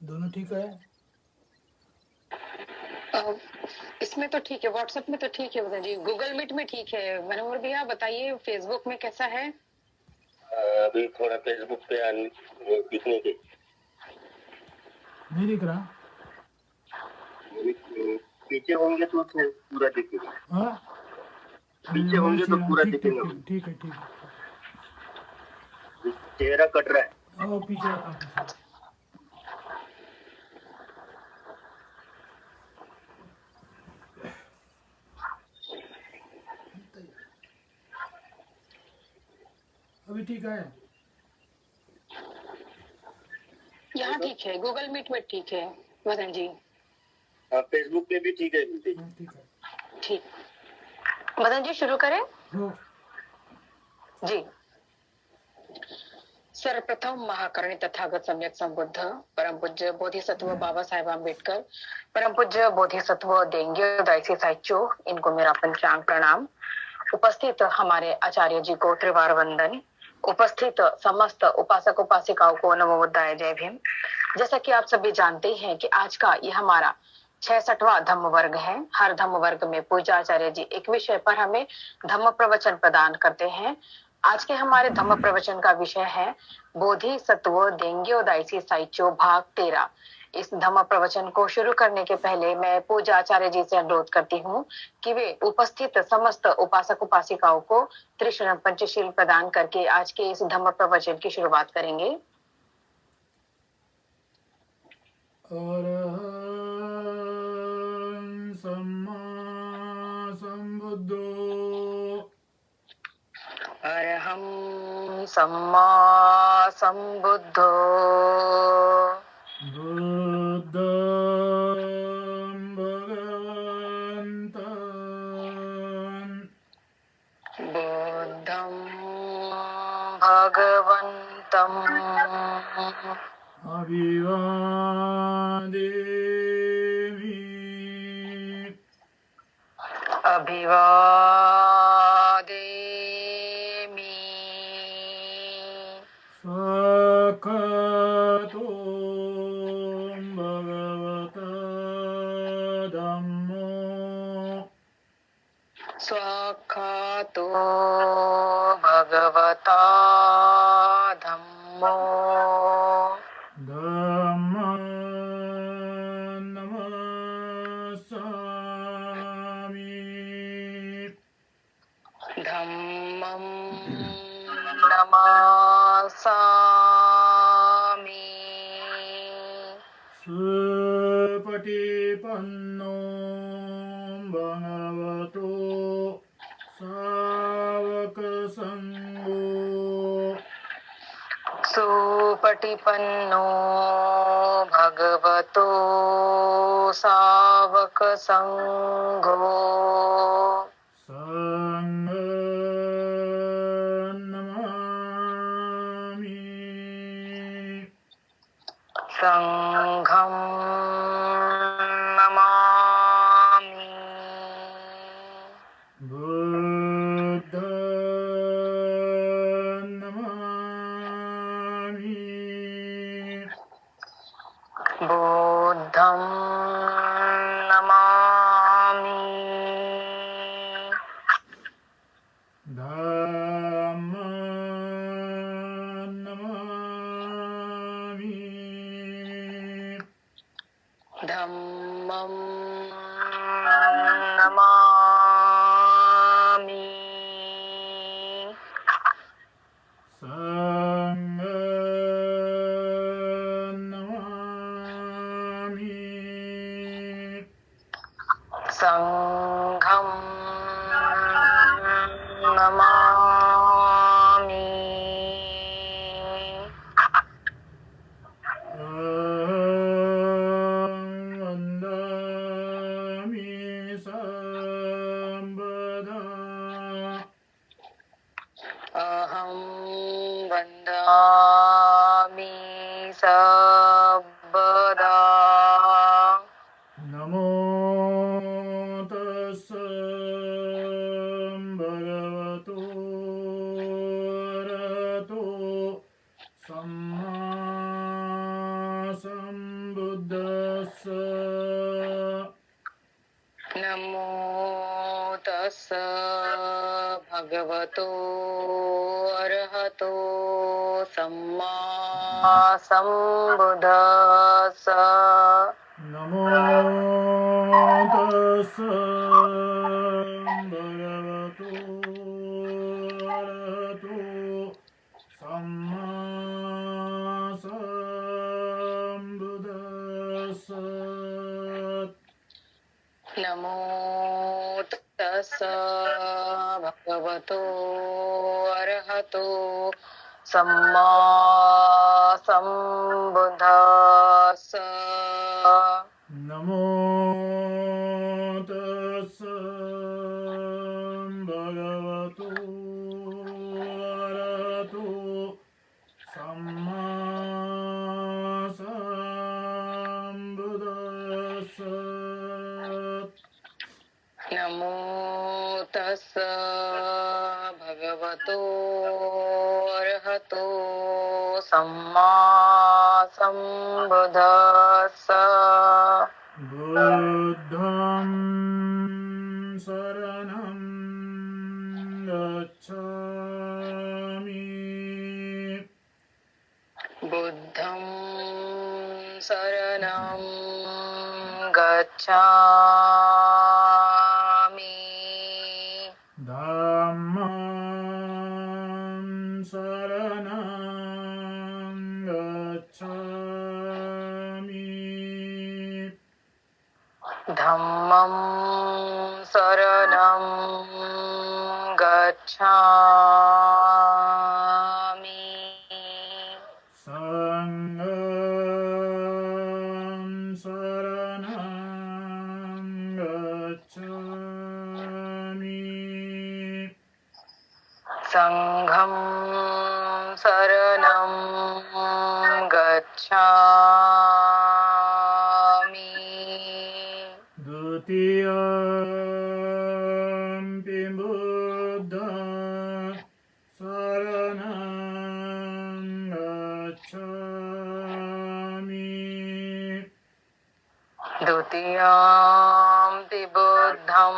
दोनों ठीक है। अ, इसमें तो ठीक है, व्हाट्सएप में तो ठीक है बता जी, गूगल मीट में ठीक है। मनोहर भैया बताइए फेसबुक में कैसा है? अभी थोड़ा फेसबुक पे दिखने के नहीं दिख रहा। पीछे होंगे तो पूरा दिखेगा। हाँ पीछे होंगे तो पूरा ठीक ठीक दिखेगा। ठीक ठीक है ठीक है। चेहरा कट रहा है। ओ पीछे रखा पीछे। अभी ठीक है। यहाँ ठीक है, गूगल मीट में ठीक है वदन जी। हाँ फेसबुक पे भी ठीक है। ठीक है ठीक, मदन जी शुरू करें? हो। जी। सर्वप्रथम महाकरुणी तथागत सम्यक संबुद्ध परम पूज्य बोधिसत्व बाबा साहेब आम्बेडकर, परम पूज्य बोधिसत्व देंगे दाइसी साइचो, इनको मेरा पंचांग प्रणाम। उपस्थित हमारे आचार्य जी को त्रिवार वंदन। उपस्थित समस्त उपासक उपासिकाओं को नमो बुद्धाय, जय भीम। जैसा कि आप सभी जानते हैं कि आज का ये हमारा 66वां धम्म वर्ग है। हर धम्म वर्ग में पूज्य आचार्य जी एक विषय पर हमें धम्म प्रवचन प्रदान करते हैं। आज के हमारे धम्म प्रवचन का विषय है बोधि सत्व देंगे दाइसी साइचो भाग 13। इस धम्म प्रवचन को शुरू करने के पहले मैं पूज्य आचार्य जी से अनुरोध करती हूँ कि वे उपस्थित समस्त उपासक उपासिकाओं को त्रिशरण पंचशील प्रदान करके आज के इस धम्म प्रवचन की शुरुआत करेंगे। और सम्मा संबुद्धो अरहं सम्मा संबुद्धो बुद्धं भगवन्तं बुद्धं भगवन्तम् अभिवादेमि अभिवादेमि स्वाखतो भगवता धम्मो स्वाखातो भगवता धम्मो धम्मं नमस्सामि धम्मं नमामि सुपटिपन्नो भगवतो सावकसङ्गो सुपटिपन्नो भगवतो सावक संघो सङ्घं नमामि संघं नमामि बुद्धं नमामि बुद्धं नमामि धम्मं नमामि धम्मं नमामि संघं नमामि संघं नमामि वन्दामि सर्वदा अहं वन्दामि सर्वदा नमो तस्स भगवतो अरहतो सम्मा संबुद्धो नमो तस् भगवतो अरहतो सम्मा संबुद्धस्स नमो तस् भगवतो अरहतो सम्मा संबुद्धस्स नमो तस् भगवतो अरहतो सम्मा संबुद्धस्स नमो तस् भगवतो अरहतो सम्मा संबुद्धस्स नमो तस् भगवतो अरहतो सम्मा संबुद्धस्स बुद्धं शरणं गच्छामि बुद्धं शरणं गच्छामि धम्मं शरणं गच्छामि धम्मं शरणं गच्छामि संघं शरणं गच्छामि संघं शरणं गच्छामि द्वितीयम्पि बुद्धं शरणं गच्छामि द्वितीयम्पि बुद्धं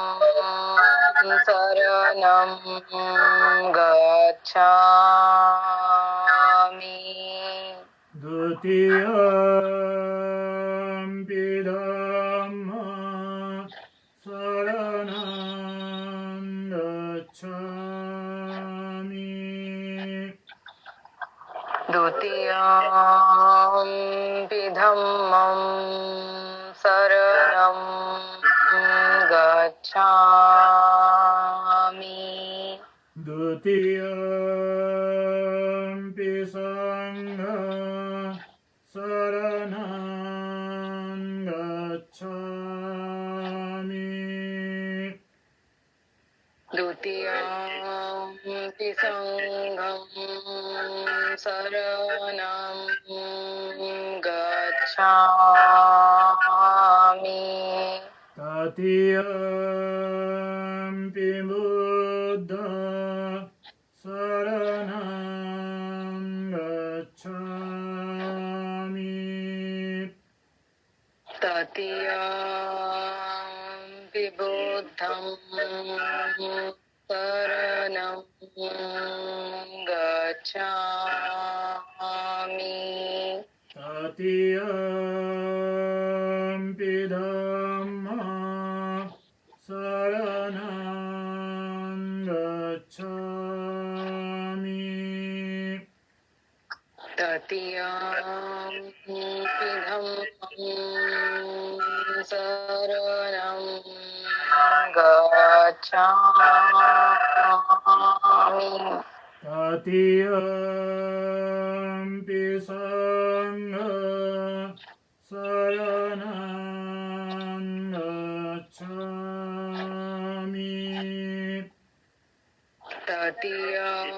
शरणं गच्छामि द्वितीयम्पि धम्मं शरणं गच्छामि द्वितीयम्पि धम्मं शरणं गच्छामि द्वितीयम्पि संघं शरणं गच्छामि द्वितीयम्पि संघं शरणं गच्छामि तृतीयम्पि बुद्धं शरणं गच्छामि तृतीयम्पि बुद्धं शरणं गच्छामि तृतीयम्पि धम्मं शरणं गच्छामि तृतीयम्पि धम्मं शरणं गच्छामि तृतीयम्पि संघं शरणं गच्छामि तृतीयम्पि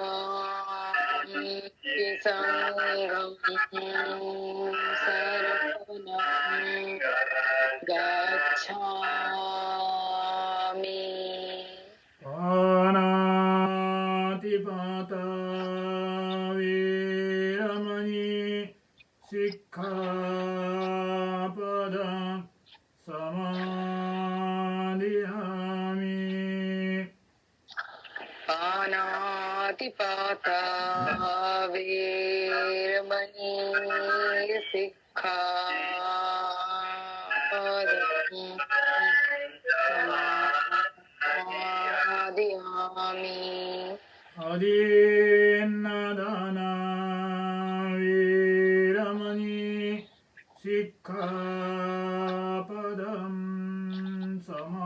संघं शरणं गच्छामि पानातिपाता वीरमणि सिक्खापदं समाधियामि पाता वीरमणि सिक्खापदं समादियामि अदीन्नदाना वीरमणि सिक्खापदं समादियामि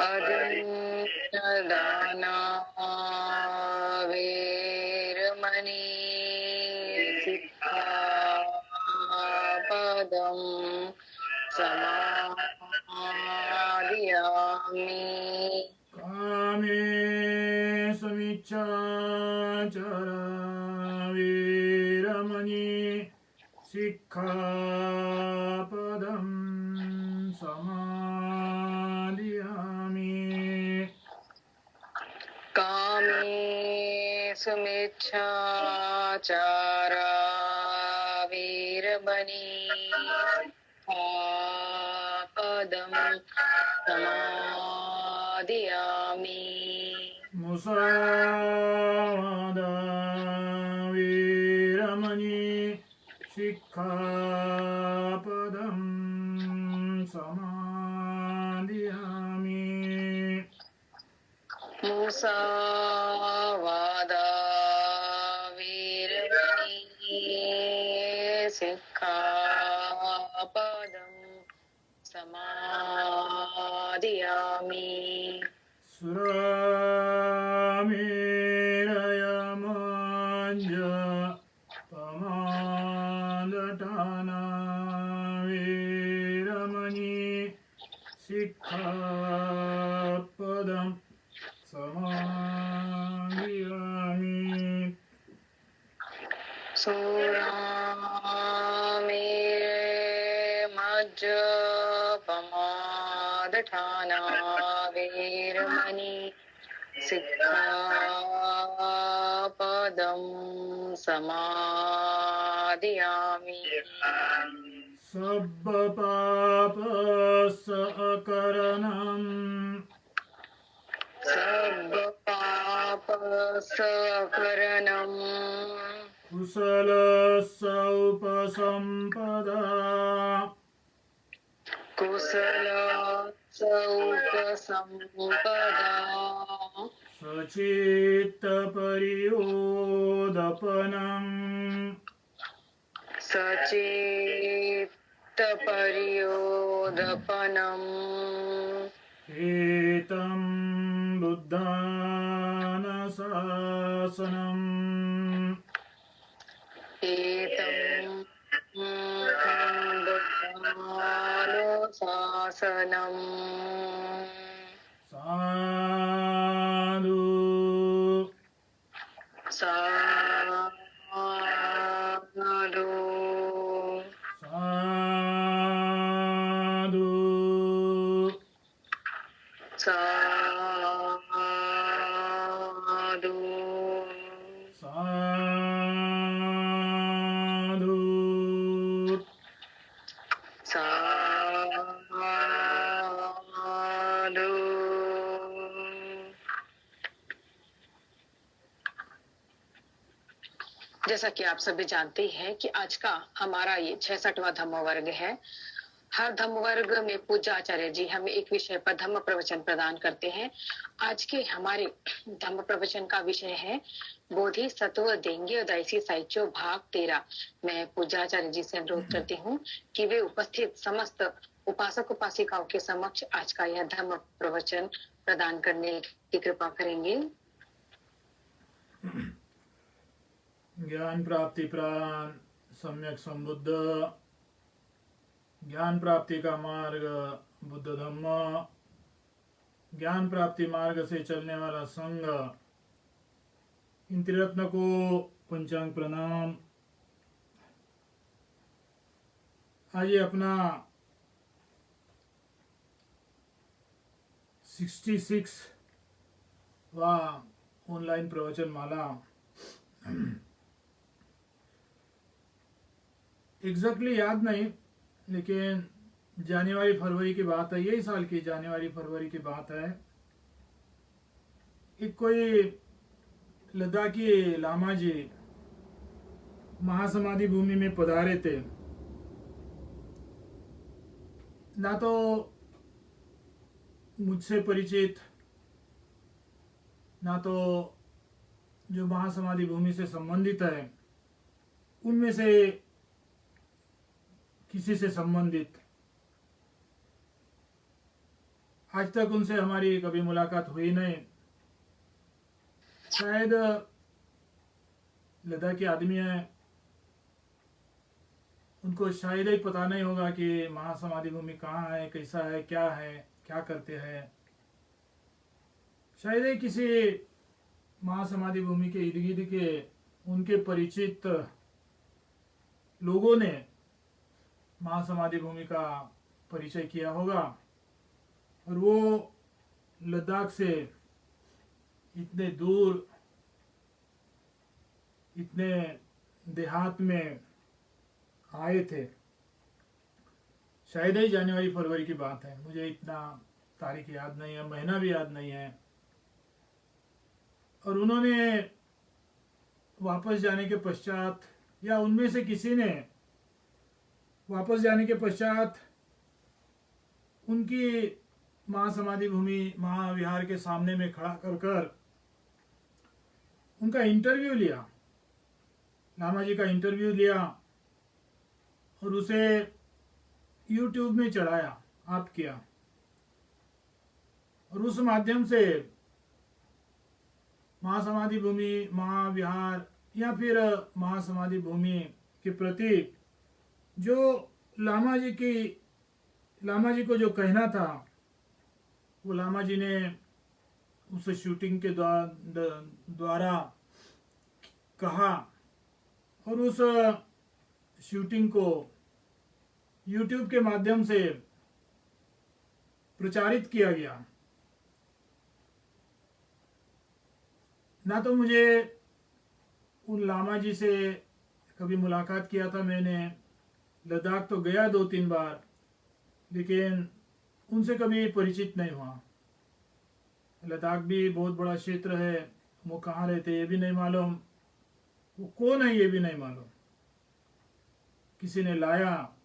अदीन्नदाना वीरमणि सिक्खापदं समादियामि कामेषुमिच्छाचरा वीरमणि सिक्खापदं समादियामि कामेषु मिच्छाचारा वीरमणि सिक्खापदं समादियामि मुसावादा वीरमणि सिक्खापदं समादियामि मुसावादा वीरमणि सिक्खापदं समादियामि सुरामेरयमञ्जपमादटाना वीरमणि सिक्खापदं समादियामि सूरामेरमज्जपमादठाना वीरमणि सिक्खापदं समादियामि सब्बपापसकरणं सर्वपापसकरणं कुशलसौपसम्पदा कुशलसौपसम्पदा सचित्तपरियोदपनं सचेत्तपर्योदपनम् एतं बुद्धानशासनम् एतं बुद्धानुशासनम् साधु साधु साधु साधु साधु साधु। जैसा कि आप सभी जानते हैं कि आज का हमारा ये 66वां धम्म वर्ग है। हर धम्म वर्ग में पूज्य आचार्य जी हमें एक विषय पर धम्म प्रवचन प्रदान करते हैं। आज के हमारे धम्म प्रवचन का विषय है बोधि सत्व देंगे दायसी साइचो भाग 13। मैं पूज्य आचार्य जी से अनुरोध करती हूँ कि वे उपस्थित समस्त उपासक उपासिकाओं के समक्ष आज का यह धम्म प्रवचन प्रदान करने की कृपा करेंगे। ज्ञान प्राप्ति प्राण सम्यक संबुद्ध, ज्ञान प्राप्ति का मार्ग बुद्ध धम्म, ज्ञान प्राप्ति मार्ग से चलने वाला संघ, इन त्रिरत्न को पंचांग प्रणाम। आज ये अपना 66वां ऑनलाइन प्रवचन माला। एग्जैक्टली याद नहीं, लेकिन जनवरी फरवरी की बात है, यही साल की जनवरी फरवरी की बात है। एक कोई लद्दाखी लामा जी महासमाधि भूमि में पधारे थे। ना तो मुझसे परिचित, ना तो जो महासमाधि भूमि से संबंधित है उनमें से किसी से संबंधित, आज तक उनसे हमारी कभी मुलाकात हुई नहीं। शायद लद्दाखी आदमी है, उनको शायद ही पता नहीं होगा कि महासमाधि भूमि कहाँ है, कैसा है, क्या करते हैं। शायद ही किसी महासमाधि भूमि के इर्द गिर्द के उनके परिचित लोगों ने महासमाधि भूमि का परिचय किया होगा, और वो लद्दाख से इतने दूर, इतने देहात में आए थे। शायद ही जनवरी फरवरी की बात है, मुझे इतना तारीख याद नहीं है, महीना भी याद नहीं है। और उन्होंने वापस जाने के पश्चात, या उनमें से किसी ने वापस जाने के पश्चात उनकी महासमाधि भूमि महाविहार के सामने में खड़ा कर उनका इंटरव्यू लिया, लामा जी का इंटरव्यू लिया, और उसे YouTube में चढ़ाया, आप किया, और उस माध्यम से महासमाधि भूमि, महाविहार या फिर महासमाधि भूमि के प्रति जो लामा जी को जो कहना था, वो लामा जी ने उस शूटिंग के द्वारा कहा, और उस शूटिंग को YouTube के माध्यम से प्रचारित किया गया। ना तो मुझे उन लामा जी से कभी मुलाकात किया था मैंने, लद्दाख तो गया 2-3 बार, लेकिन उनसे कभी परिचित नहीं हुआ। लद्दाख भी बहुत बड़ा क्षेत्र है, वो कहाँ रहते ये भी नहीं मालूम, वो कौन है ये भी नहीं मालूम। किसी ने लाया,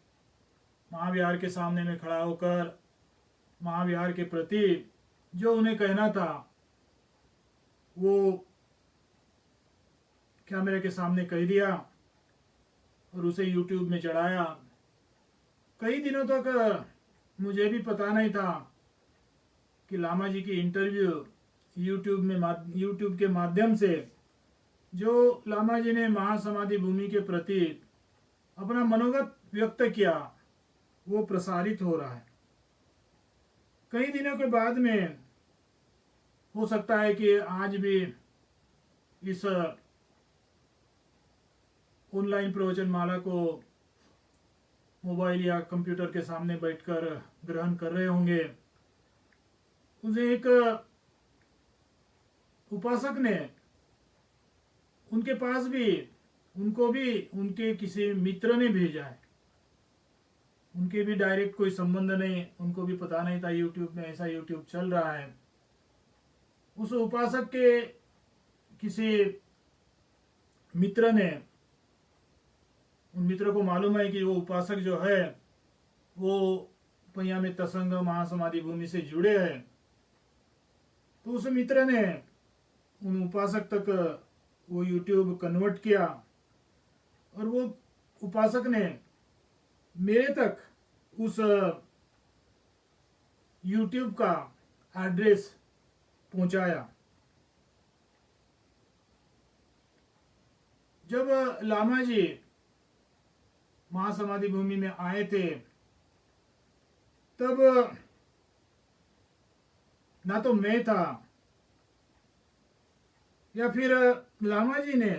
महाविहार के सामने में खड़ा होकर महाविहार के प्रति जो उन्हें कहना था वो कैमरे के सामने कह दिया, और उसे YouTube में चढ़ाया। कई दिनों तक मुझे भी पता नहीं था कि लामा जी की इंटरव्यू YouTube के माध्यम से जो लामा जी ने महासमाधि भूमि के प्रति अपना मनोगत व्यक्त किया, वो प्रसारित हो रहा है। कई दिनों के बाद में हो सकता है कि आज भी इस ऑनलाइन प्रवचन माला को मोबाइल या कंप्यूटर के सामने बैठकर ग्रहण कर रहे होंगे। उसे एक उपासक ने उनके पास भी, उनको भी उनके किसी मित्र ने भेजा है। उनके भी डायरेक्ट कोई संबंध नहीं, उनको भी पता नहीं था YouTube में ऐसा YouTube चल रहा है। उस उपासक के किसी मित्र ने, उन मित्र को मालूम है कि वो उपासक जो है वो पैया में तसंग महासमाधि भूमि से जुड़े हैं, तो उस मित्र ने उन उपासक तक वो YouTube कन्वर्ट किया, और वो उपासक ने मेरे तक उस YouTube का एड्रेस पहुंचाया। जब लामा जी महासमाधि भूमि में आए थे, तब ना तो मैं था या फिर लामा जी ने,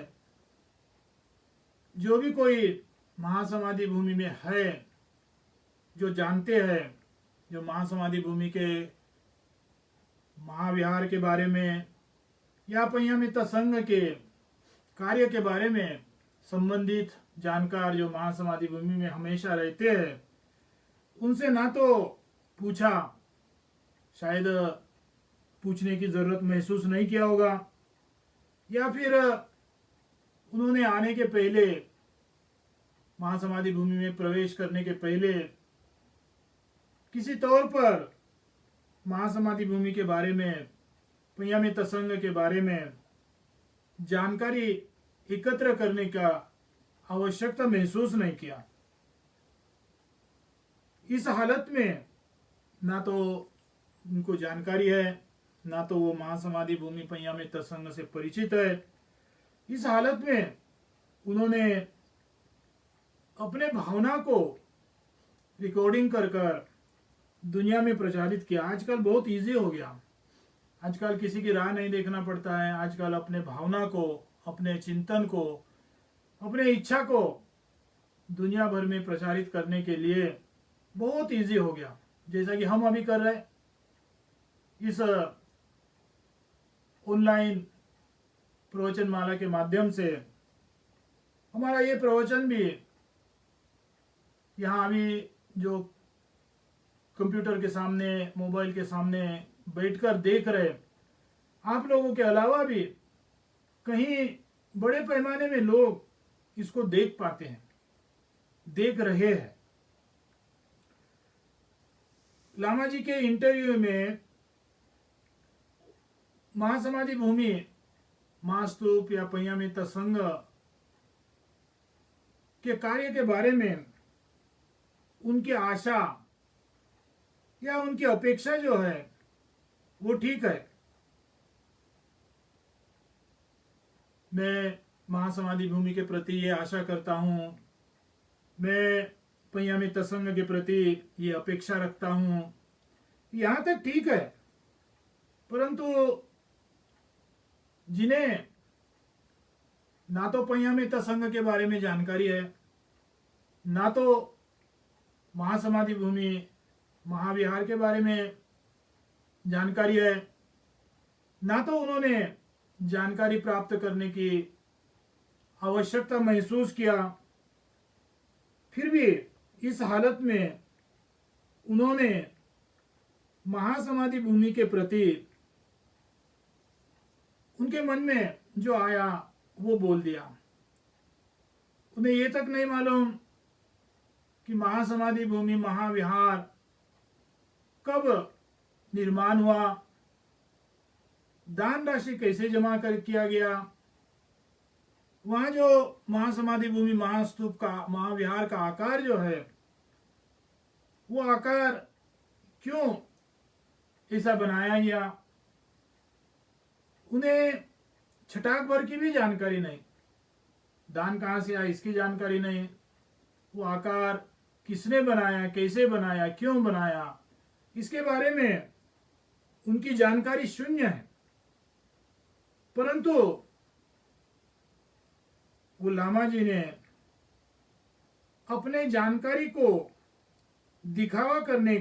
जो भी कोई महासमाधि भूमि में है, जो जानते हैं, जो महासमाधि भूमि के महाविहार के बारे में या पैयामित्ता संघ के कार्य के बारे में संबंधित जानकार जो महासमाधि भूमि में हमेशा रहते हैं, उनसे ना तो पूछा, शायद पूछने की ज़रूरत महसूस नहीं किया होगा, या फिर उन्होंने आने के पहले, महासमाधि भूमि में प्रवेश करने के पहले किसी तौर पर महासमाधि भूमि के बारे में, पय्यामे तसंग के बारे में जानकारी एकत्र करने का आवश्यकता महसूस नहीं किया। इस हालत में ना तो उनको जानकारी है, ना तो वो महासमाधि भूमि पय्यामे तसंग से परिचित है। इस हालत में उन्होंने अपने भावना को रिकॉर्डिंग कर कर दुनिया में प्रचारित किया। आजकल बहुत इजी हो गया, आजकल किसी की राह नहीं देखना पड़ता है। आजकल अपने भावना को, अपने चिंतन को, अपने इच्छा को दुनिया भर में प्रचारित करने के लिए बहुत इजी हो गया, जैसा कि हम अभी कर रहे हैं इस ऑनलाइन प्रवचन माला के माध्यम से। हमारा ये प्रवचन भी यहाँ अभी जो कंप्यूटर के सामने, मोबाइल के सामने बैठकर देख रहे आप लोगों के अलावा भी कहीं बड़े पैमाने में लोग इसको देख पाते हैं, देख रहे हैं। लामा जी के इंटरव्यू में महासमाधि भूमि, महास्तूप या पय्यामे तसंग के कार्य के बारे में उनकी आशा या उनकी अपेक्षा जो है वो ठीक है। मैं महासमाधि भूमि के प्रति ये आशा करता हूँ, मैं पय्यामे तसंग के प्रति ये अपेक्षा रखता हूँ, यहाँ तक ठीक है। परंतु जिन्हें ना तो पय्यामे तसंग के बारे में जानकारी है, ना तो महासमाधि भूमि, महाविहार के बारे में जानकारी है, ना तो उन्होंने जानकारी प्राप्त करने की आवश्यकता महसूस किया, फिर भी इस हालत में उन्होंने महासमाधि भूमि के प्रति उनके मन में जो आया वो बोल दिया। उन्हें ये तक नहीं मालूम कि महासमाधि भूमि, महाविहार कब निर्माण हुआ, दान राशि कैसे जमा कर किया गया, वहाँ जो महासमाधि भूमि, महास्तूप का, महाविहार का आकार जो है वो आकार क्यों ऐसा बनाया गया, उन्हें छटाक भर की भी जानकारी नहीं। दान कहाँ से आया इसकी जानकारी नहीं, वो आकार किसने बनाया, कैसे बनाया, क्यों बनाया, इसके बारे में उनकी जानकारी शून्य है। परंतु वो लामा जी ने अपने जानकारी को दिखावा करने,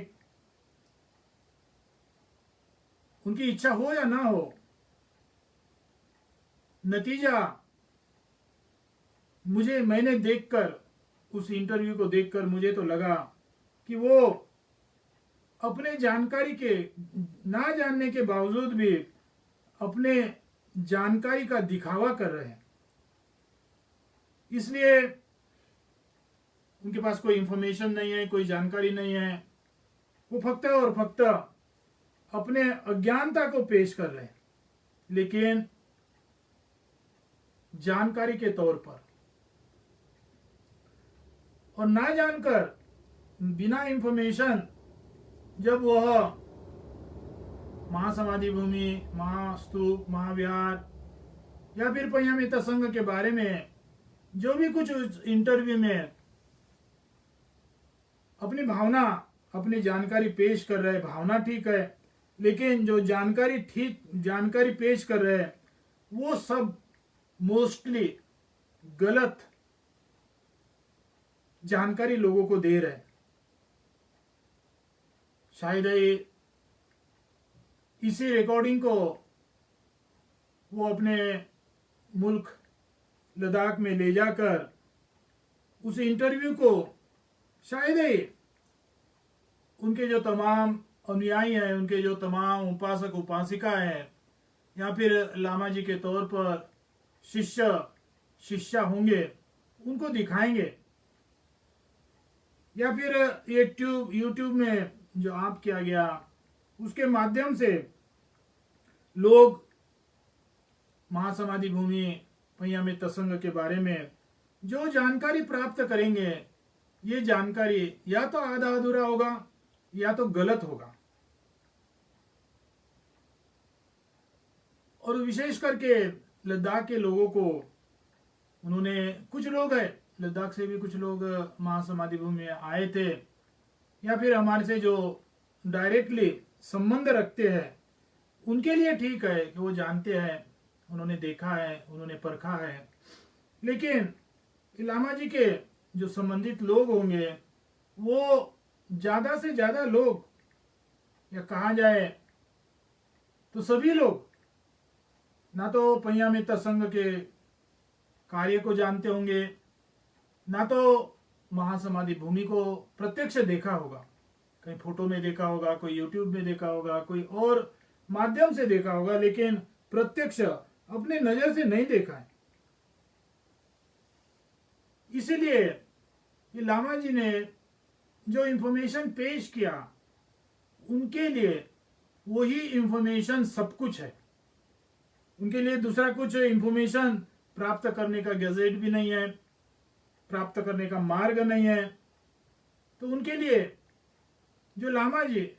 उनकी इच्छा हो या ना हो, नतीजा मैंने देखकर, उस इंटरव्यू को देखकर मुझे तो लगा कि वो अपने जानकारी के ना जानने के बावजूद भी अपने जानकारी का दिखावा कर रहे हैं। इसलिए उनके पास कोई इंफॉर्मेशन नहीं है, कोई जानकारी नहीं है, वो फक्त और फक्त अपने अज्ञानता को पेश कर रहे हैं, लेकिन जानकारी के तौर पर, और ना जानकर, बिना इंफॉर्मेशन जब वह महासमाधि भूमि, महास्तूप, महाविहार या फिर पय्यामे तसंग के बारे में जो भी कुछ इंटरव्यू में अपनी भावना, अपनी जानकारी पेश कर रहे हैं, भावना ठीक है, लेकिन जो जानकारी पेश कर रहे हैं वो सब मोस्टली गलत जानकारी लोगों को दे रहे हैं। शायद इसी रिकॉर्डिंग को वो अपने मुल्क लद्दाख में ले जाकर उस इंटरव्यू को शायद उनके जो तमाम अनुयायी हैं, उनके जो तमाम उपासक उपासिका हैं, या फिर लामा जी के तौर पर शिष्या होंगे, उनको दिखाएंगे। या फिर यूट्यूब में जो आप किया गया, उसके माध्यम से लोग महासमाधि भूमि पय्यामे तसंग के बारे में जो जानकारी प्राप्त करेंगे, ये जानकारी या तो आधा अधूरा होगा या तो गलत होगा। और विशेष करके लद्दाख के लोगों को उन्होंने, कुछ लोग हैं लद्दाख से भी, कुछ लोग महासमाधि भूमि में आए थे, या फिर हमारे से जो डायरेक्टली संबंध रखते हैं, उनके लिए ठीक है कि वो जानते हैं, उन्होंने देखा है, उन्होंने परखा है। लेकिन लामा जी के जो संबंधित लोग होंगे, वो ज्यादा से ज्यादा लोग, या कहा जाए तो सभी लोग, ना तो पय्यामे तसंग के कार्य को जानते होंगे, ना तो महासमाधि भूमि को प्रत्यक्ष देखा होगा, कहीं फोटो में देखा होगा, कोई यूट्यूब में देखा होगा, कोई और माध्यम से देखा होगा, लेकिन प्रत्यक्ष अपने नजर से नहीं देखा है। इसीलिए ये लामा जी ने जो इंफॉर्मेशन पेश किया, उनके लिए वही इंफॉर्मेशन सब कुछ है। उनके लिए दूसरा कुछ इंफॉर्मेशन प्राप्त करने का गैजेट भी नहीं है, प्राप्त करने का मार्ग नहीं है। तो उनके लिए जो लामा जी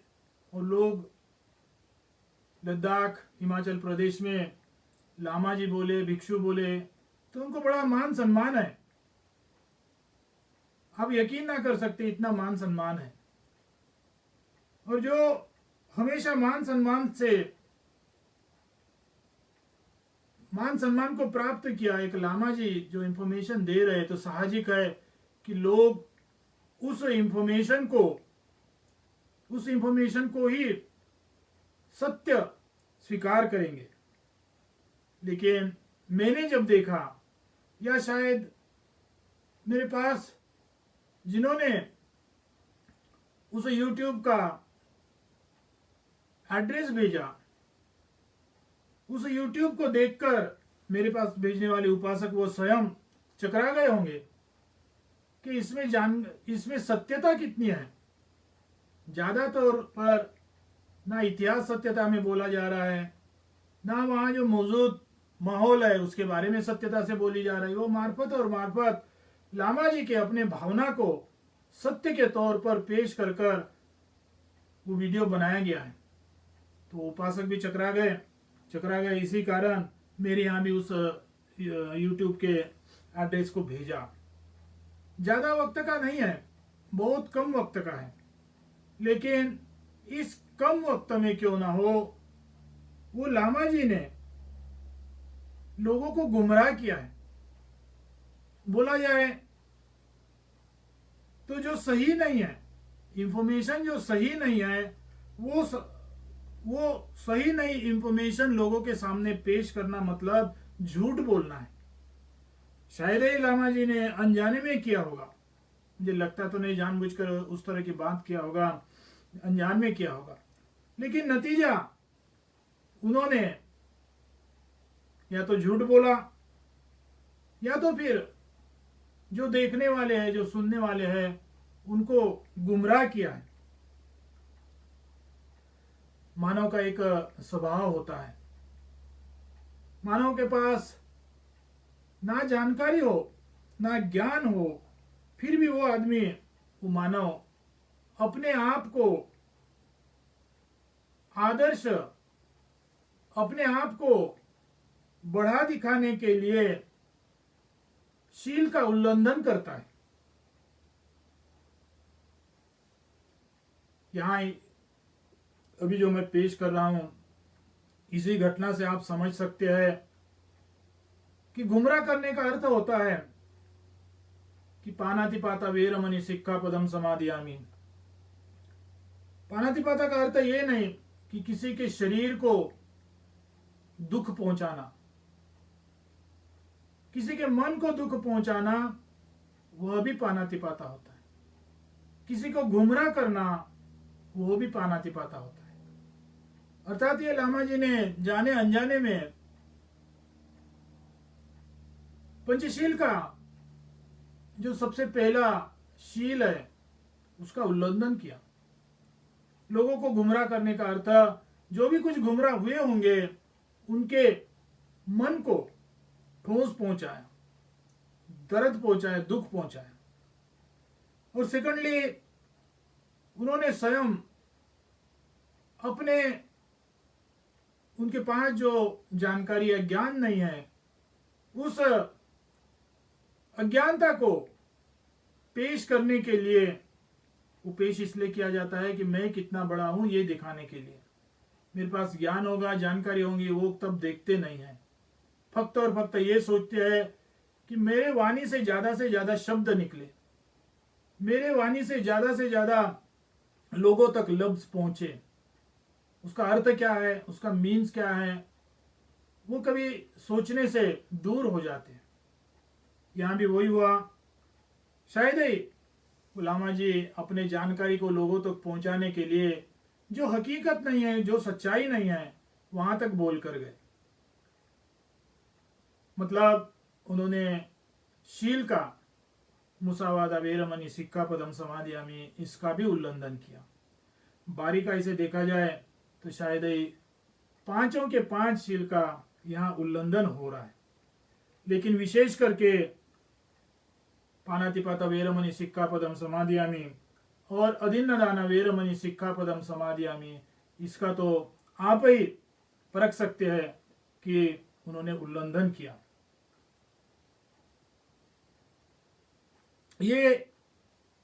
और लोग लद्दाख हिमाचल प्रदेश में लामा जी बोले, भिक्षु बोले, तो उनको बड़ा मान सम्मान है। आप यकीन ना कर सकते, इतना मान सम्मान है। और जो हमेशा मान सम्मान को प्राप्त किया, एक लामा जी जो इंफॉर्मेशन दे रहे, तो साहजिक है कि लोग उस इंफॉर्मेशन को ही सत्य स्वीकार करेंगे। लेकिन मैंने जब देखा, या शायद मेरे पास जिन्होंने उस YouTube का एड्रेस भेजा, उस YouTube को देखकर मेरे पास भेजने वाले उपासक वो स्वयं चकरा गए होंगे कि इसमें सत्यता कितनी है। ज्यादा तौर पर ना इतिहास सत्यता में बोला जा रहा है, ना वहाँ जो मौजूद माहौल है उसके बारे में सत्यता से बोली जा रही है। वो मार्फत लामा जी के अपने भावना को सत्य के तौर पर पेश कर वो वीडियो बनाया गया है। तो उपासक भी चकरा गए। इसी कारण मेरे यहाँ भी उस YouTube के एड्रेस को भेजा। ज्यादा वक्त का नहीं है, बहुत कम वक्त का है, लेकिन इस कम वक्त में क्यों ना हो, वो लामा जी ने लोगों को गुमराह किया है। बोला जाए तो जो सही नहीं है, इंफॉर्मेशन जो सही नहीं है, वो सही नहीं इंफॉर्मेशन लोगों के सामने पेश करना मतलब झूठ बोलना है। शायद ही लामा जी ने अनजाने में किया होगा, मुझे लगता तो नहीं जानबूझकर उस तरह की बात किया होगा, अनजान में किया होगा। लेकिन नतीजा उन्होंने या तो झूठ बोला, या तो फिर जो देखने वाले हैं, जो सुनने वाले हैं, उनको गुमराह किया है। मानव का एक स्वभाव होता है, मानव के पास ना जानकारी हो, ना ज्ञान हो, फिर भी वो आदमी, वो मानव अपने आप को आदर्श, अपने आप को बढ़ा दिखाने के लिए शील का उल्लंघन करता है। यहां अभी जो मैं पेश कर रहा हूं, इसी घटना से आप समझ सकते हैं कि गुमराह करने का अर्थ होता है कि पानातिपाता वेरमणि सिक्खापदम समादियामि। पानातिपाता का अर्थ ये नहीं कि किसी के शरीर को दुख पहुंचाना, किसी के मन को दुख पहुंचाना, वह भी पानातिपाता होता है। किसी को गुमराह करना, वो भी पानातिपाता होता है। अर्थात ये लामा जी ने जाने अनजाने में पंचशील का जो सबसे पहला शील है उसका उल्लंघन किया। लोगों को गुमराह करने का अर्थ, जो भी कुछ गुमराह हुए होंगे उनके मन को ठोस पहुंचाया, दर्द पहुंचाया, दुख पहुंचाया। और सेकंडली उन्होंने स्वयं अपने, उनके पास जो जानकारी या ज्ञान नहीं है, उस अज्ञानता को पेश करने के लिए, वो पेश इसलिए किया जाता है कि मैं कितना बड़ा हूं ये दिखाने के लिए। मेरे पास ज्ञान होगा, जानकारी होंगी, वो तब देखते नहीं है। फक्त और फक्त ये सोचते हैं कि मेरे वाणी से ज्यादा शब्द निकले, मेरे वाणी से ज्यादा लोगों तक लफ्ज पहुंचे। उसका अर्थ क्या है, उसका मीन्स क्या है, वो कभी सोचने से दूर हो जाते हैं। यहां भी वही हुआ। शायद ही लामा जी अपने जानकारी को लोगों तक पहुंचाने के लिए जो हकीकत नहीं है, जो सच्चाई नहीं है, वहां तक बोल कर गए। मतलब उन्होंने शील का, मुसावादा वेरमणि सिक्खापदम समादियामि, इसका भी उल्लंघन किया। बारीकाई से देखा जाए तो शायद ही पांचों के पांच शील का यहां उल्लंघन हो रहा है। लेकिन विशेष करके पानातिपाता वेरमणि सिक्खापदम समादियामि और अदिन्नदाना वेरमणि सिक्खापदम समादियामि, इसका तो आप ही परख सकते हैं कि उन्होंने उल्लंघन किया। ये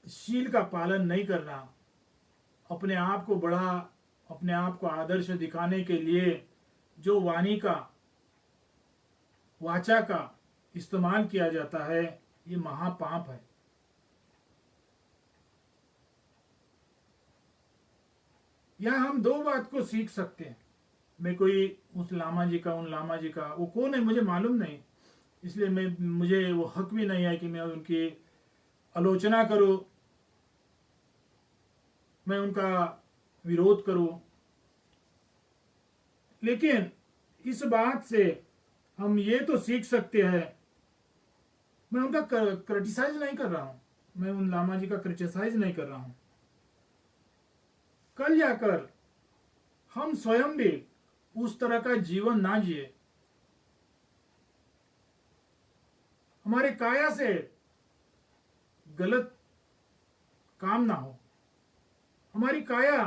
शील का पालन नहीं करना, अपने आप को बड़ा, अपने आप को आदर्श दिखाने के लिए जो वाणी का, वाचा का इस्तेमाल किया जाता है, ये महापाप है। यहां हम दो बात को सीख सकते हैं। मैं कोई उस लामा जी का, उन लामा जी का, वो कौन है मुझे मालूम नहीं, इसलिए मुझे वो हक भी नहीं है कि मैं उनकी आलोचना करूं, मैं उनका विरोध करूं। लेकिन इस बात से हम ये तो सीख सकते हैं, मैं उनका क्रिटिसाइज नहीं कर रहा हूं, मैं उन लामा जी का क्रिटिसाइज नहीं कर रहा हूं। कल जाकर हम स्वयं भी उस तरह का जीवन ना जिए, हमारे काया से गलत काम ना हो, हमारी काया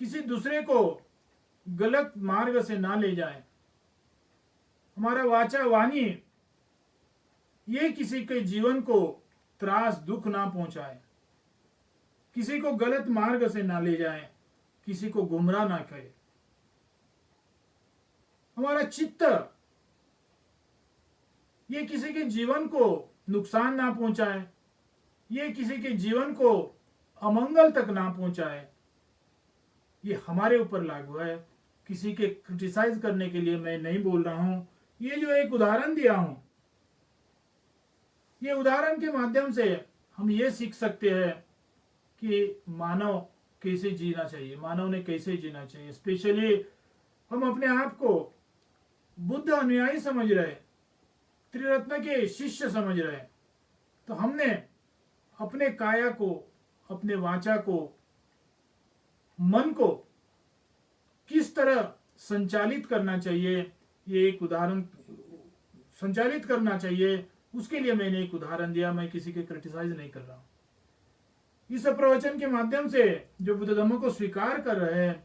किसी दूसरे को गलत मार्ग से ना ले जाए, हमारा वाचा वाणी ये किसी के जीवन को त्रास दुख ना पहुंचाए, किसी को गलत मार्ग से ना ले जाए, किसी को गुमराह ना करे। हमारा चित्त ये किसी के जीवन को नुकसान ना पहुंचाए, ये किसी के जीवन को अमंगल तक ना पहुंचाए। ये हमारे ऊपर लागू है। किसी के क्रिटिसाइज करने के लिए मैं नहीं बोल रहा हूं। ये जो एक उदाहरण दिया हूं, ये उदाहरण के माध्यम से हम ये सीख सकते हैं कि मानव कैसे जीना चाहिए, मानव ने कैसे जीना चाहिए। स्पेशली हम अपने आप को बुद्ध अनुयायी समझ रहे, त्रिरत्न के शिष्य समझ रहे, तो हमने अपने काया को, अपने वाचा को, मन को किस तरह संचालित करना चाहिए, ये एक उदाहरण, संचालित करना चाहिए, उसके लिए मैंने एक उदाहरण दिया। मैं किसी के क्रिटिसाइज नहीं कर रहा हूं। इस प्रवचन के माध्यम से जो बुद्ध धम्म को स्वीकार कर रहे हैं,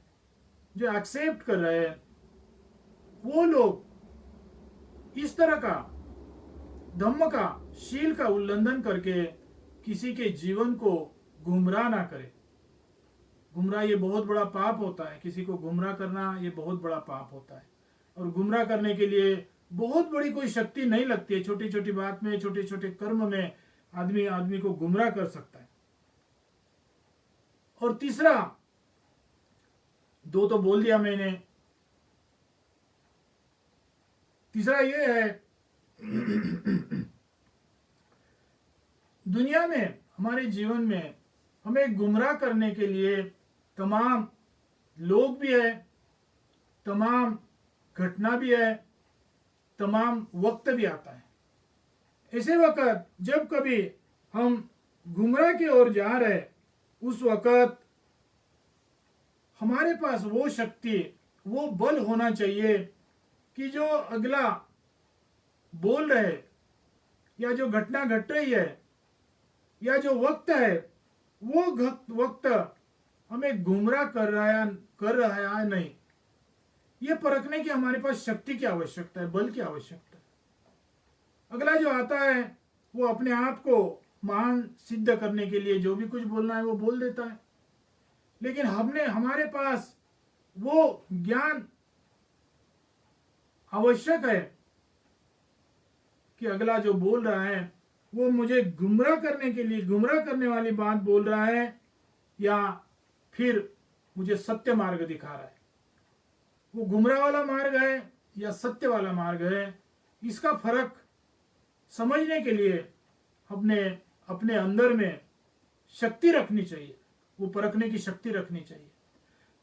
जो एक्सेप्ट कर रहे हैं, वो लोग इस तरह का धम्म का, शील का उल्लंघन करके किसी के जीवन को गुमराह ना करे। गुमराह ये बहुत बड़ा पाप होता है। किसी को गुमराह करना ये बहुत बड़ा पाप होता है। और गुमराह करने के लिए बहुत बड़ी कोई शक्ति नहीं लगती है। छोटी छोटी बात में, छोटे छोटे कर्म में आदमी को गुमराह कर सकता है। और तीसरा, दो तो बोल दिया मैंने, तीसरा ये है दुनिया में, हमारे जीवन में हमें गुमराह करने के लिए तमाम लोग भी है, तमाम घटना भी है, तमाम वक्त भी आता है। ऐसे वक्त जब कभी हम गुमराह की ओर जा रहे, उस वक्त हमारे पास वो शक्ति, वो बल होना चाहिए कि जो अगला बोल रहे या जो घटना घट रही है या जो वक्त है, वो वक्त हमें गुमराह कर रहा है या नहीं, ये परखने की हमारे पास शक्ति की आवश्यकता है, बल की आवश्यकता है। अगला जो आता है वो अपने आप को महान सिद्ध करने के लिए जो भी कुछ बोलना है वो बोल देता है, लेकिन हमारे पास वो ज्ञान आवश्यक है कि अगला जो बोल रहा है वो मुझे गुमराह करने के लिए, गुमराह करने वाली बात बोल रहा है या फिर मुझे सत्य मार्ग दिखा रहा है। वो गुमराह वाला मार्ग है या सत्य वाला मार्ग है, इसका फर्क समझने के लिए अपने अपने अंदर में शक्ति रखनी चाहिए, वो परखने की शक्ति रखनी चाहिए।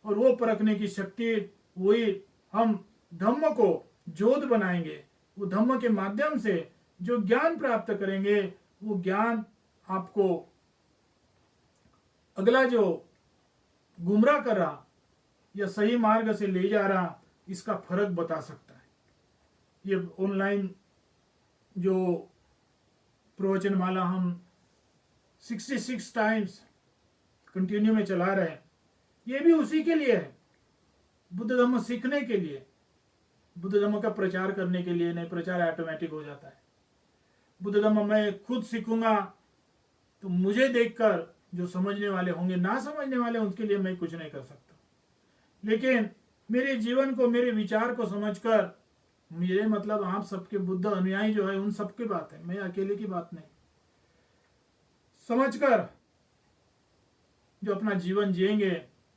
और वो परखने की शक्ति वही हम धम्म को जोत बनाएंगे, वो धम्म के माध्यम से जो ज्ञान प्राप्त करेंगे, वो ज्ञान आपको अगला जो गुमराह कर रहा या सही मार्ग से ले जा रहा, इसका फर्क बता सकता है। ये ऑनलाइन जो प्रवचन माला हम 66 टाइम्स कंटिन्यू में चला रहे हैं, ये भी उसी के लिए है, बुद्ध धर्म सीखने के लिए, बुद्ध धर्म का प्रचार करने के लिए नहीं। प्रचार ऑटोमेटिक हो जाता है। बुद्ध धर्म मैं खुद सीखूंगा तो मुझे देखकर जो समझने वाले होंगे, ना समझने वाले उनके लिए मैं कुछ नहीं कर सकता, लेकिन मेरे जीवन को, मेरे विचार को समझकर, मेरे मतलब आप सबके बुद्ध अनुयायी जो है उन सबकी बात है, मैं अकेले की बात नहीं, समझकर जो अपना जीवन जिएंगे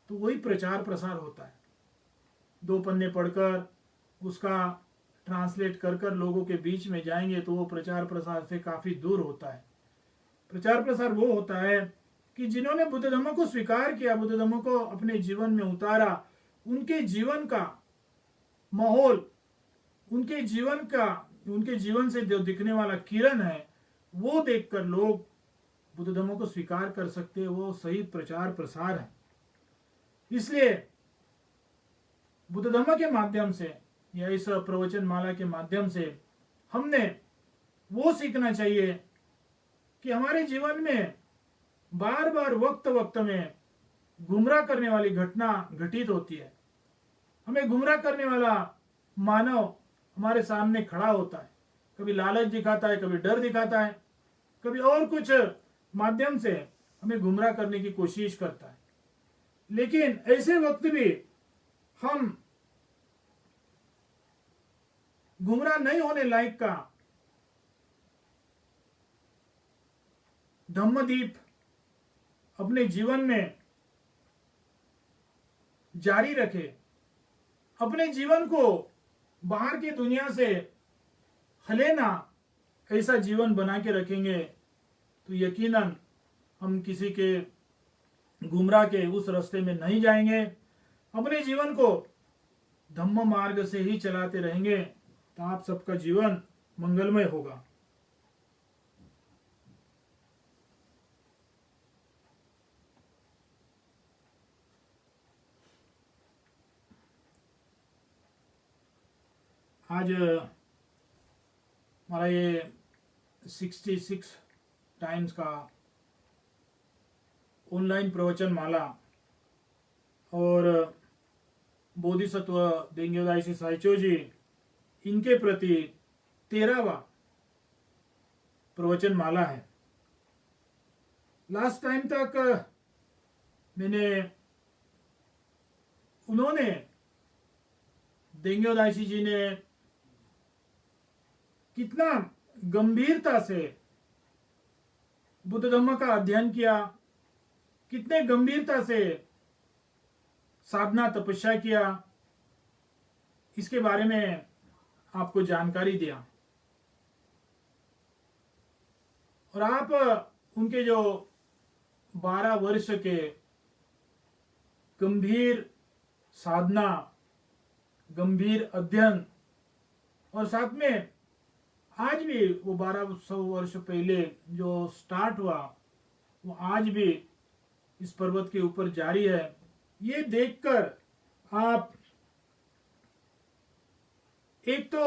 तो वही प्रचार प्रसार होता है। 2 पन्ने पढ़कर उसका ट्रांसलेट कर कर लोगों के बीच में जाएंगे तो वो प्रचार प्रसार से काफी दूर होता है। प्रचार प्रसार वो होता है कि जिन्होंने बुद्ध धर्म को स्वीकार किया, बुद्ध धर्म को अपने जीवन में उतारा, उनके जीवन का माहौल, उनके जीवन से जो दिखने वाला किरण है, वो देखकर लोग बुद्ध धर्म को स्वीकार कर सकते हैं। वो सही प्रचार प्रसार है। इसलिए बुद्ध धर्म के माध्यम से या इस प्रवचन माला के माध्यम से हमने वो सीखना चाहिए कि हमारे जीवन में बार बार वक्त में गुमराह करने वाली घटना घटित होती है। हमें गुमराह करने वाला मानव हमारे सामने खड़ा होता है, कभी लालच दिखाता है, कभी डर दिखाता है, कभी और कुछ माध्यम से हमें गुमराह करने की कोशिश करता है। लेकिन ऐसे वक्त भी हम गुमराह नहीं होने लायक का धम्मदीप अपने जीवन में जारी रखे, अपने जीवन को बाहर की दुनिया से हले ना, ऐसा जीवन बना के रखेंगे तो यकीनन हम किसी के गुमराह के उस रास्ते में नहीं जाएंगे। अपने जीवन को धम्म मार्ग से ही चलाते रहेंगे तो आप सबका जीवन मंगलमय होगा। आज हमारा ये 66 टाइम्स का ऑनलाइन प्रवचन माला और बोधिसत्व देंग्यो दाइशी साइचो जी, इनके प्रति 13वां प्रवचन माला है। लास्ट टाइम तक उन्होंने देंग्यो दाइशी जी ने कितना गंभीरता से बुद्ध धर्म का अध्ययन किया, कितने गंभीरता से साधना तपस्या किया, इसके बारे में आपको जानकारी दिया। और आप उनके जो 12 वर्ष के गंभीर साधना, गंभीर अध्ययन, और साथ में आज भी वो 1200 वर्ष पहले जो स्टार्ट हुआ वो आज भी इस पर्वत के ऊपर जारी है। ये देखकर आप एक तो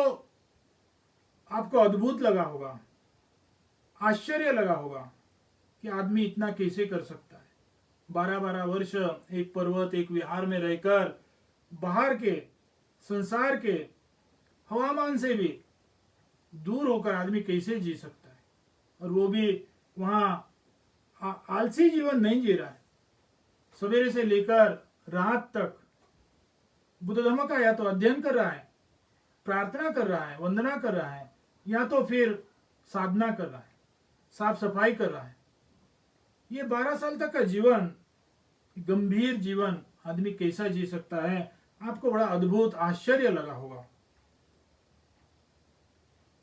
आपको अद्भुत लगा होगा, आश्चर्य लगा होगा कि आदमी इतना कैसे कर सकता है। 12-12 वर्ष एक पर्वत, एक विहार में रहकर बाहर के संसार के हवामान से भी दूर होकर आदमी कैसे जी सकता है, और वो भी वहां आलसी जीवन नहीं जी रहा है। सवेरे से लेकर रात तक बुद्ध धर्म का या तो अध्ययन कर रहा है, प्रार्थना कर रहा है, वंदना कर रहा है, या तो फिर साधना कर रहा है, साफ सफाई कर रहा है। ये 12 साल तक का जीवन, गंभीर जीवन आदमी कैसा जी सकता है, आपको बड़ा अद्भुत आश्चर्य लगा होगा।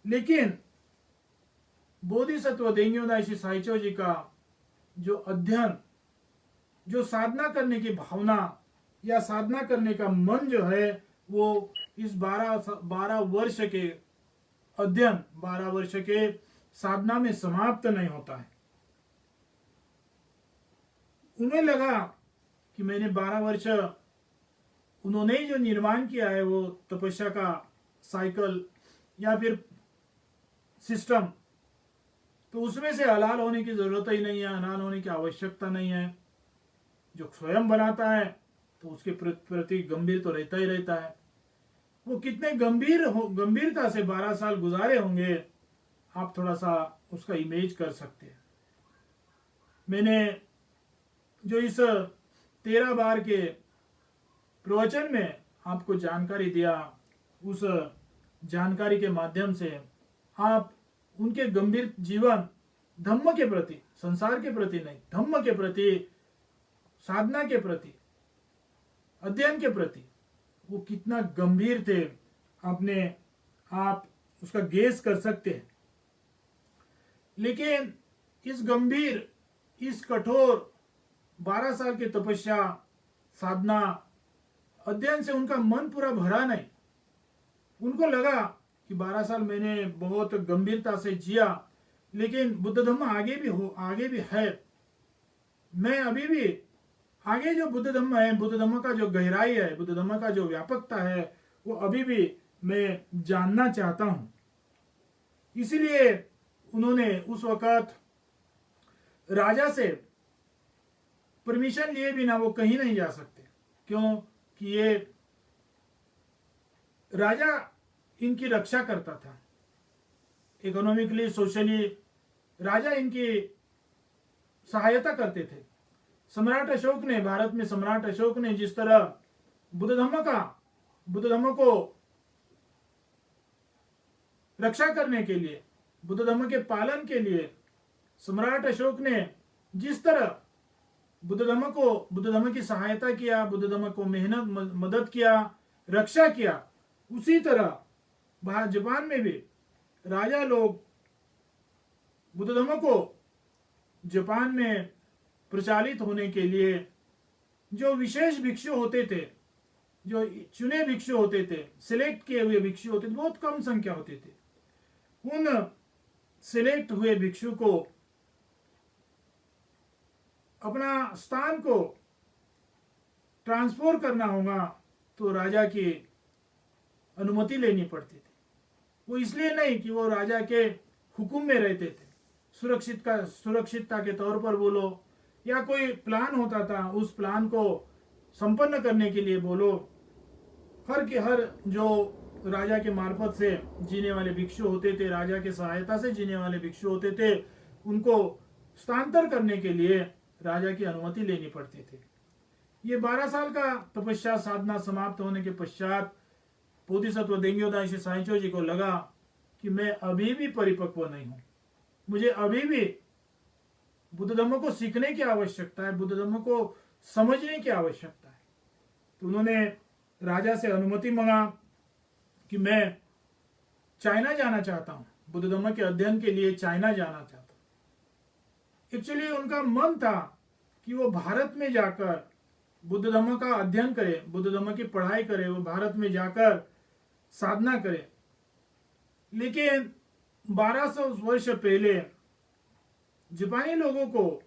लेकिन बोधिसत्व देंग्यो दाइशी साइचो जी का जो अध्ययन, जो साधना करने की भावना या साधना करने का मन जो है, वो इस 12 वर्ष के अध्ययन, 12 वर्ष के साधना में समाप्त नहीं होता है। उन्हें लगा कि मैंने 12 वर्ष, उन्होंने जो निर्माण किया है वो तपस्या का साइकिल या फिर सिस्टम, तो उसमें से हलाल होने की जरूरत ही नहीं है, हलाल होने की आवश्यकता नहीं है। जो स्वयं बनाता है तो उसके प्रति गंभीर तो रहता ही रहता है। वो कितने गंभीरता से 12 साल गुजारे होंगे, आप थोड़ा सा उसका इमेज कर सकते हैं। मैंने जो इस 13 बार के प्रवचन में आपको जानकारी दिया, उस जानकारी के माध्यम से आप उनके गंभीर जीवन, धम्म के प्रति, संसार के प्रति नहीं, धम्म के प्रति, साधना के प्रति, अध्ययन के प्रति वो कितना गंभीर थे, अपने आप उसका गेस कर सकते हैं। लेकिन इस गंभीर, इस कठोर 12 साल की तपस्या, साधना, अध्ययन से उनका मन पूरा भरा नहीं। उनको लगा कि 12 साल मैंने बहुत गंभीरता से जिया, लेकिन बुद्ध धम्म आगे भी है। मैं अभी भी आगे जो बुद्ध धम्म है, बुद्ध धम्म का जो गहराई है, बुद्ध धम्म का जो व्यापकता है, वो अभी भी मैं जानना चाहता हूं। इसीलिए उन्होंने उस वक्त राजा से परमिशन लिए बिना वो कहीं नहीं जा सकते। क्यों? कि ये राजा इनकी रक्षा करता था, इकोनॉमिकली, सोशली राजा इनकी सहायता करते थे। सम्राट अशोक ने, भारत में सम्राट अशोक ने जिस तरह बुद्ध धम्म को रक्षा करने के लिए, बुद्ध धम्म के पालन के लिए सम्राट अशोक ने जिस तरह बुद्ध धम्म की सहायता किया, बुद्ध धम्म को मेहनत मदद किया, रक्षा किया, उसी तरह जापान में भी राजा लोग बुद्ध धम्म को जापान में प्रचारित होने के लिए जो विशेष भिक्षु होते थे, जो चुने भिक्षु होते थे, सिलेक्ट किए हुए भिक्षु होते थे, बहुत कम संख्या होते थे। उन सिलेक्ट हुए भिक्षु को अपना स्थान को ट्रांसफर करना होगा तो राजा की अनुमति लेनी पड़ती थी। वो इसलिए नहीं कि वो राजा के हुक्म में रहते थे, सुरक्षितता के तौर पर बोलो, या कोई प्लान होता था, उस प्लान को संपन्न करने के लिए बोलो। हर जो राजा के मार्फत से जीने वाले भिक्षु होते थे, राजा के सहायता से जीने वाले भिक्षु होते थे, उनको स्थानांतर करने के लिए राजा की अनुमति लेनी पड़ती थी। ये 12 साल का तपस्या, साधना समाप्त होने के पश्चात बोधिसत्व देंग्यो दाइशी साइचो जी को लगा कि मैं अभी भी परिपक्व नहीं हूं, मुझे अभी भी बुद्ध धम्म को सीखने की आवश्यकता है, बुद्ध धम्म को समझने की आवश्यकता है। तो उन्होंने राजा से अनुमति मांगा कि मैं चाइना जाना चाहता हूं, बुद्ध धम्म के अध्ययन के लिए चाइना जाना चाहता हूं। एक्चुअली उनका मन था कि वो भारत में जाकर बुद्ध धर्म का अध्ययन करे, बुद्ध धर्म की पढ़ाई करे, वो भारत में जाकर साधना करे। लेकिन 1200 वर्ष पहले जापानी लोगों को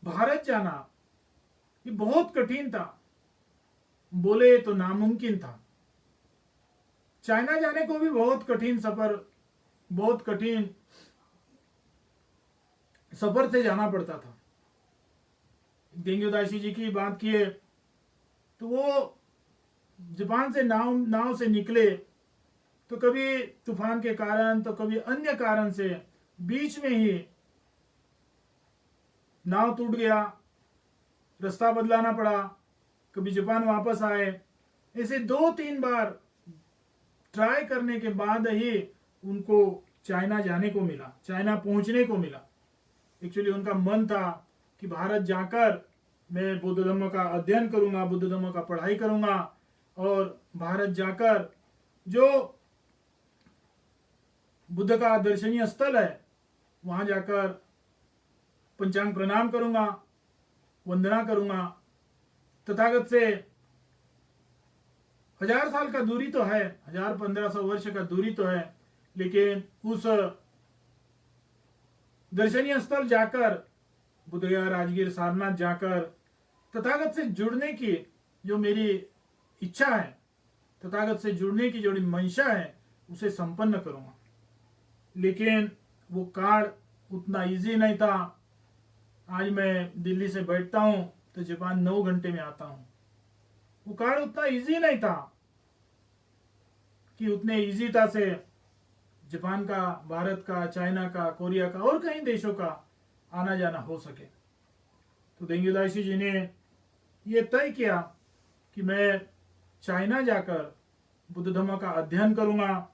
भारत जाना ये बहुत कठिन था, बोले तो नामुमकिन था। चाइना जाने को भी बहुत कठिन सफर से जाना पड़ता था। देंग्यो दाइशी जी की बात किए तो वो जापान से नाव से निकले तो कभी तूफान के कारण तो कभी अन्य कारण से बीच में ही नाव टूट गया, रास्ता बदलाना पड़ा, कभी जापान वापस आए। ऐसे 2-3 बार ट्राई करने के बाद ही उनको चाइना जाने को मिला, चाइना पहुंचने को मिला। एक्चुअली उनका मन था कि भारत जाकर मैं बुद्ध धर्म का अध्ययन करूंगा, बुद्ध धर्म का पढ़ाई करूंगा और भारत जाकर जो बुद्ध का दर्शनीय स्थल है वहां जाकर पंचांग प्रणाम करूंगा, वंदना करूंगा। तथागत से 1000 साल का दूरी तो है, 1500 वर्ष का दूरी तो है, लेकिन उस दर्शनीय स्थल जाकर बुद्धगया, राजगीर, सारनाथ जाकर तथागत से जुड़ने की जो मेरी इच्छा है, तथागत से जुड़ने की जो मंशा है, उसे संपन्न करूंगा। लेकिन वो कार्ड उतना इजी नहीं था। आज मैं दिल्ली से बैठता हूं तो जापान 9 घंटे में आता हूं। वो कार्ड उतना इजी नहीं था कि उतने इजीता से जापान का, भारत का, चाइना का, कोरिया का और कई देशों का आना जाना हो सके। तो देंग्यो दाइशी जी ने ये तय किया कि मैं चाइना जाकर बुद्ध धर्म का अध्ययन करूंगा।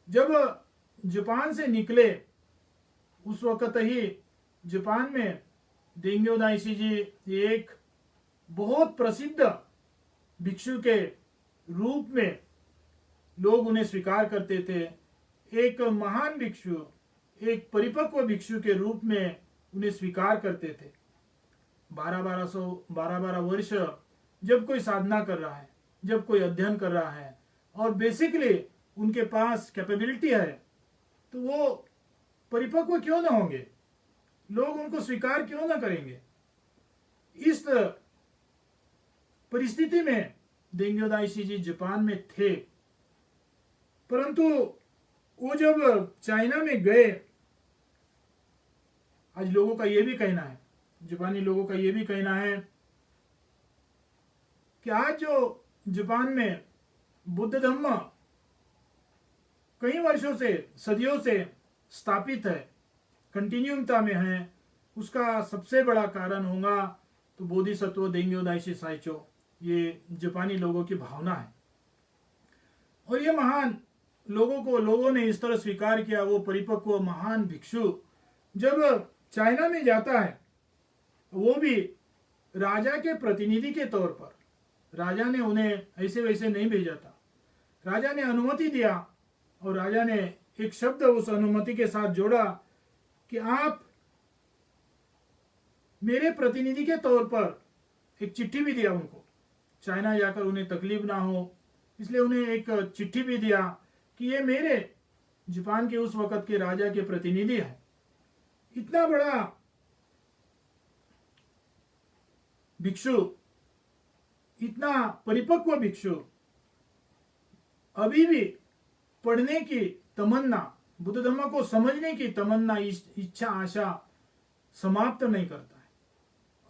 जब जापान से निकले उस वक्त ही जापान में देंग्यो दाइशी जी एक बहुत प्रसिद्ध भिक्षु के रूप में लोग उन्हें स्वीकार करते थे। एक महान भिक्षु, एक परिपक्व भिक्षु के रूप में उन्हें स्वीकार करते थे। 12 वर्ष जब कोई साधना कर रहा है, जब कोई अध्ययन कर रहा है और बेसिकली उनके पास कैपेबिलिटी है, तो वो परिपक्व क्यों ना होंगे, लोग उनको स्वीकार क्यों ना करेंगे। इस परिस्थिति में देंग्यो दाइशी जी जापान में थे। परंतु वो जब चाइना में गए, आज लोगों का यह भी कहना है, जापानी लोगों का यह भी कहना है कि आज जो जापान में बुद्ध धर्म कई वर्षों से, सदियों से स्थापित है, कंटिन्यूता में है, उसका सबसे बड़ा कारण होगा तो बोधिसत्व देंग्यो दाइशी साइचो, ये जापानी लोगों की भावना है। और ये महान लोगों ने इस तरह स्वीकार किया। वो परिपक्व महान भिक्षु जब चाइना में जाता है, वो भी राजा के प्रतिनिधि के तौर पर, राजा ने उन्हें ऐसे वैसे नहीं भेजा था, राजा ने अनुमति दिया और राजा ने एक शब्द उस अनुमति के साथ जोड़ा कि आप मेरे प्रतिनिधि के तौर पर, एक चिट्ठी भी दिया उनको, चाइना जाकर उन्हें तकलीफ ना हो इसलिए उन्हें एक चिट्ठी भी दिया कि ये मेरे जापान के उस वक्त के राजा के प्रतिनिधि है। इतना बड़ा भिक्षु, इतना परिपक्व भिक्षु अभी भी पढ़ने की तमन्ना, बुद्ध धर्म को समझने की तमन्ना, इच्छा, आशा समाप्त नहीं करता है।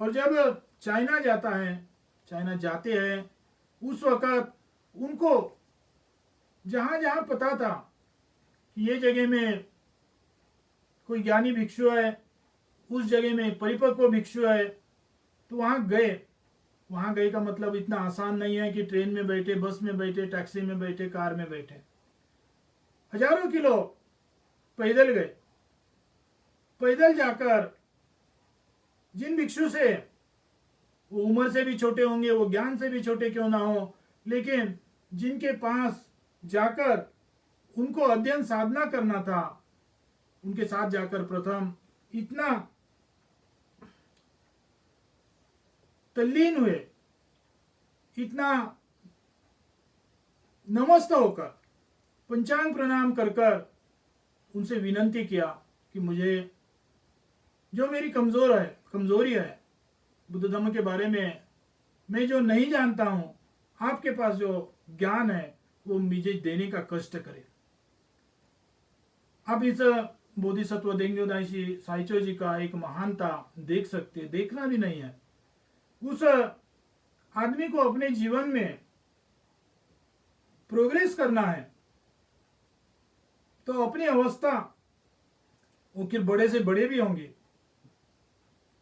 और जब चाइना जाता है, चाइना जाते हैं, उस वक्त उनको जहां जहां पता था कि ये जगह में कोई ज्ञानी भिक्षु है, उस जगह में परिपक्व भिक्षु है, तो वहां गए। वहां गए का मतलब इतना आसान नहीं है कि ट्रेन में बैठे, बस में बैठे, टैक्सी में बैठे, कार में बैठे। हजारों किलो पैदल गए। पैदल जाकर जिन भिक्षु से, वो उम्र से भी छोटे होंगे, वो ज्ञान से भी छोटे क्यों ना हो, लेकिन जिनके पास जाकर उनको अध्ययन साधना करना था, उनके साथ जाकर प्रथम इतना तल्लीन हुए, इतना नमस्त होकर पंचांग प्रणाम कर कर उनसे विनंती किया कि मुझे जो मेरी कमजोरी है बुद्ध धर्म के बारे में, मैं जो नहीं जानता हूं, आपके पास जो ज्ञान है वो मुझे देने का कष्ट करे। आप इस बोधिसत्व देंग्यो दाइशी साइचो जी का एक महानता देख सकते, देखना भी नहीं है, उस आदमी को अपने जीवन में प्रोग्रेस करना है तो अपनी अवस्था, वो कि बड़े से बड़े भी होंगे,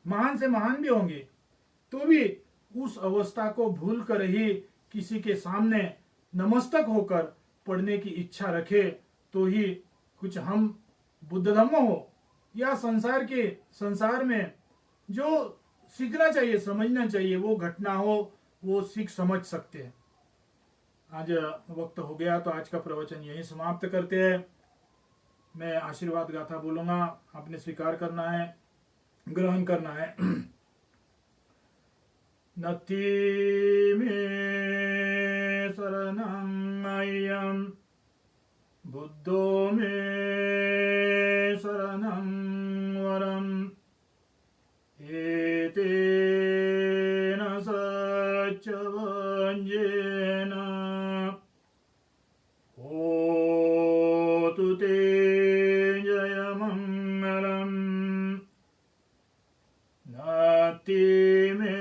महान से महान भी होंगे, तो भी उस अवस्था को भूल कर ही किसी के सामने नमस्तक होकर पढ़ने की इच्छा रखे तो ही कुछ हम बुद्ध धम्म हो या संसार में जो सीखना चाहिए, समझना चाहिए, वो घटना हो, वो सीख समझ सकते हैं। आज वक्त हो गया तो आज का प्रवचन यहीं समाप्त करते हैं। मैं आशीर्वाद गाथा बोलूंगा, आपने स्वीकार करना है, ग्रहण करना है। नत्थि मे शरणं अय्यं बुद्धो मे शरणं वरम् एतेन सच्चवञ्जेन होतु ते जयमङ्गलम्। नत्थि मे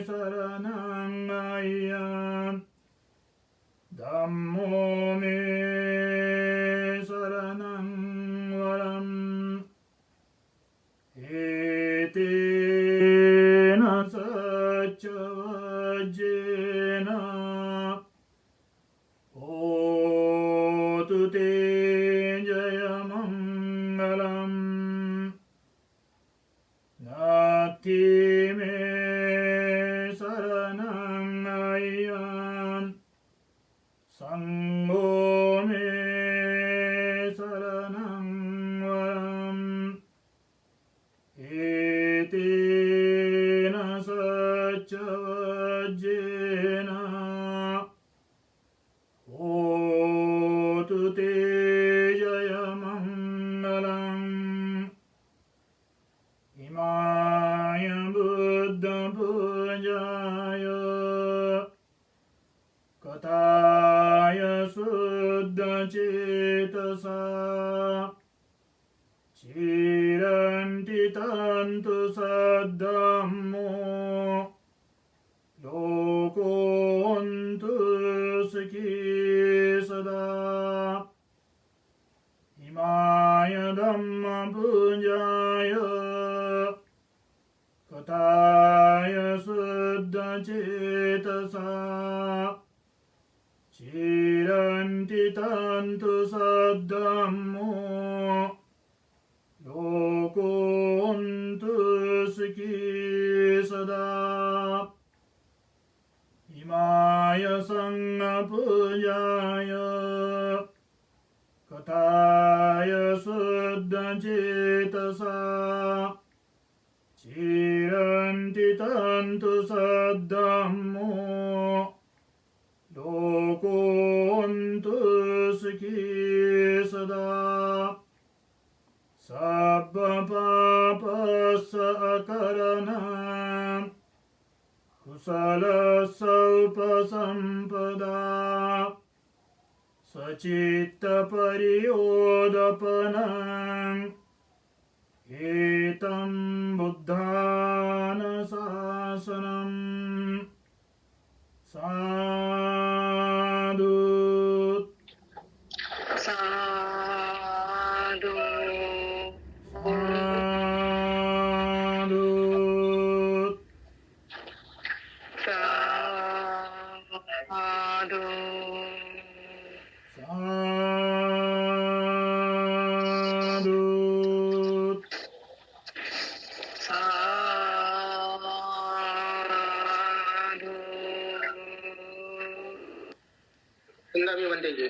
शरणं अय्यं धम्मो मे शरणं वरम् एतेन सच्चवज्जेन होतु ते जयमङ्गलम्। नत्थि मे शरणं अय्यं संघो मे शरणं वरम् एतेन सच्चवज्जेन होतु ते जयमङ्गलम्। इमाय बुद्धपूजाय कथाय शुद्धचेतसा चिरन्ति तन्तु सद्धम्मो लोकोऽन्तु सुखी सदा। इमाय धम्मपूजाय कथाय शुद्धचेतसा चिरन्ति तन्तु सद्धम्मो लोकोऽन्तु सुखी सदा। इमाय संघपूजाय कथाय शुद्धचेतसा चिरन्ति तन्तु सद्धम्मो लोकोऽन्तु सुखी सदा। सर्वपापस्सकरणं कुशलस्सौपसम्पदा सचित्तपरियोदपनम् एतं बुद्धानुशासनम्। साधु साधु साधु साधु साधु साधु। गंगा में बंदे जी।